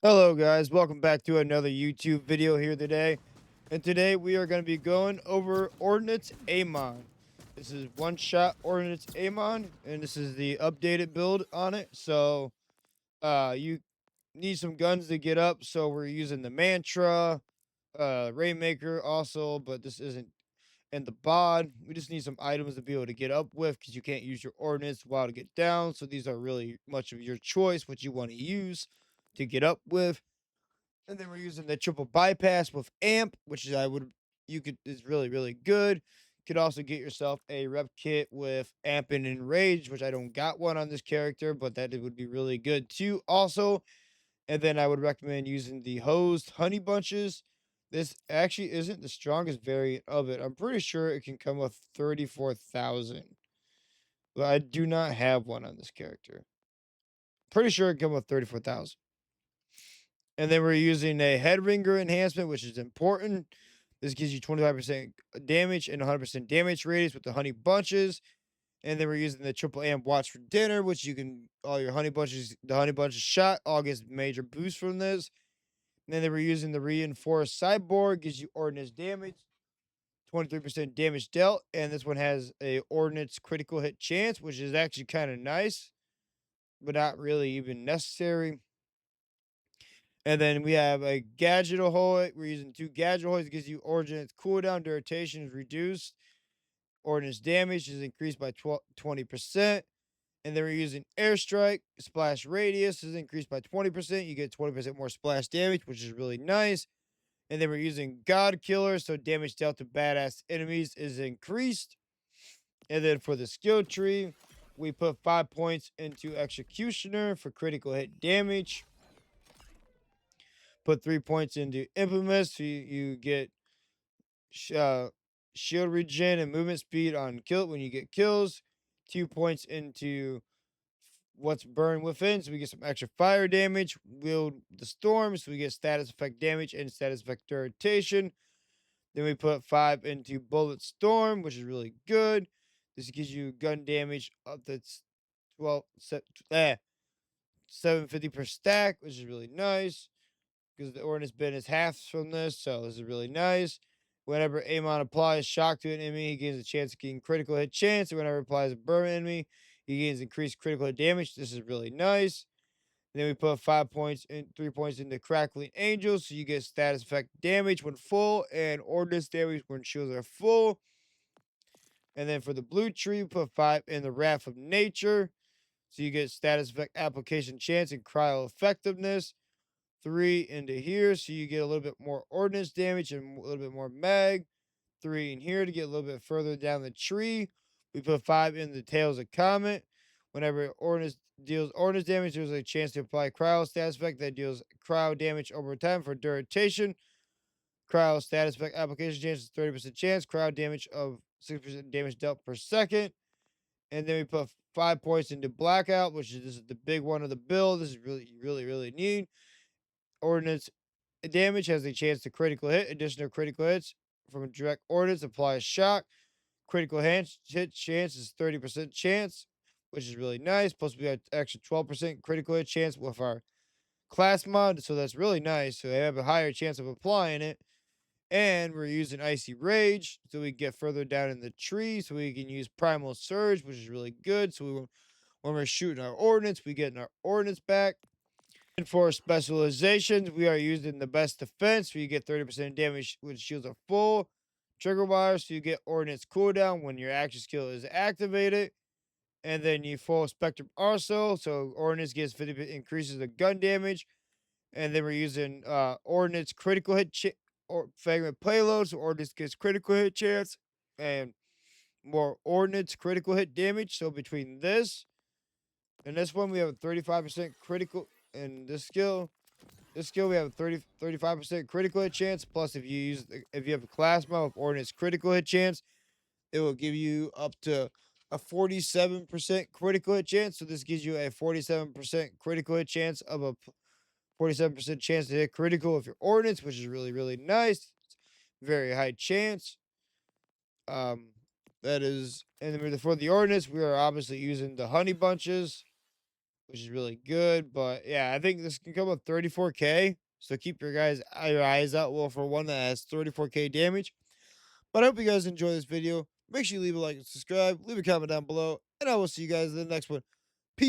Hello guys, welcome back to another YouTube video here today. And today we are going to be going over Ordnance Amon. This is one shot Ordnance Amon, and this is the updated build on it. So you need some guns to get up, so we're using the Mantra, Rainmaker also, but this isn't and the bod. We just need some items to be able to get up with because you can't use your ordnance while to get down. So these are really much of your choice, what you want to use to get up with. And then we're using the triple bypass with amp, which is you could is really good. You could also get yourself a rep kit with amp and enrage, which I don't got one on this character, but that it would be really good too. Also, and then I would recommend using the hosed honey bunches. This actually isn't the strongest variant of it. I'm pretty sure it can come with 34,000, but I do not have one on this character. Pretty sure it can come with 34,000. And then we're using a head ringer enhancement, which is important. This gives you 25% damage and 100% damage radius with the honey bunches. And then we're using the triple amp watch for dinner, which you can all your honey bunches, the honey bunches shot all gets major boost from this. And then we're using the reinforced cyborg, gives you ordnance damage, 23% damage dealt. And this one has a ordnance critical hit chance, which is actually kind of nice, but not really even necessary. And then we have a gadget ahoy. We're using two gadget ahoys. It gives you ordnance cooldown, duration is reduced. Ordnance damage is increased by 20%. And then we're using airstrike. Splash radius is increased by 20%. You get 20% more splash damage, which is really nice. And then we're using God Killer, so damage dealt to badass enemies is increased. And then for the skill tree, we put 5 points into Executioner for critical hit damage. Put 3 points into Infamous, so you get shield regen and movement speed on kill when you get kills. 2 points into what's burned within, so we get some extra fire damage. Wield the storm, so we get status effect damage and status effect duration. Then we put 5 into bullet storm, which is really good. This gives you gun damage up to 12 750 per stack, which is really nice because the ordnance bin is half from this, so this is really nice. Whenever Amon applies shock to an enemy, he gains a chance of getting critical hit chance. And whenever applies a burn enemy, he gains increased critical hit damage. This is really nice. And then we put 5 points and 3 points into Crackling Angel, so you get status effect damage when full and ordnance damage when shields are full. And then for the blue tree, we put 5 in the Wrath of Nature, so you get status effect application chance and cryo effectiveness. 3 into here, so you get a little bit more ordnance damage and a little bit more mag. 3 in here to get a little bit further down the tree. We put 5 in the Tails of Comet. Whenever ordnance deals ordnance damage, there's a chance to apply cryo status effect that deals cryo damage over time for duration. Cryo status effect application chance is 30% chance. Cryo damage of 6% damage dealt per second. And then we put 5 points into Blackout, which is this is the big one of the build. This is really neat. Ordnance damage has a chance to critical hit. Additional critical hits from a direct ordnance apply a shock. Critical hit chance is 30% chance, which is really nice. Plus, we got extra 12% critical hit chance with our class mod, so that's really nice. So they have a higher chance of applying it. And we're using Icy Rage, so we get further down in the tree, so we can use Primal Surge, which is really good. So when we're shooting our ordnance, we get our ordnance back. And for specializations, we are using the best defense. We get 30% damage when shields are full. Trigger wire, so you get ordnance cooldown when your action skill is activated. And then you full spectrum arsenal, so ordnance gets 50% increases the gun damage. And then we're using ordnance critical hit or fragment payload, so ordnance gets critical hit chance and more ordnance critical hit damage. So between this and this one, we have a 35% critical. And this skill we have a 35% critical hit chance. Plus, if you have a class mod with ordnance critical hit chance, it will give you up to a 47% critical hit chance. So this gives you a 47% critical hit chance of a 47% chance to hit critical of your ordnance, which is really nice. Very high chance. Um, that is, and then for the ordnance, we are obviously using the honey bunches. which is really good. But yeah, I think this can come with 34k. So keep your eyes out well for one that has 34k damage. But I hope you guys enjoy this video. Make sure you leave a like and subscribe. Leave a comment down below. And I will see you guys in the next one.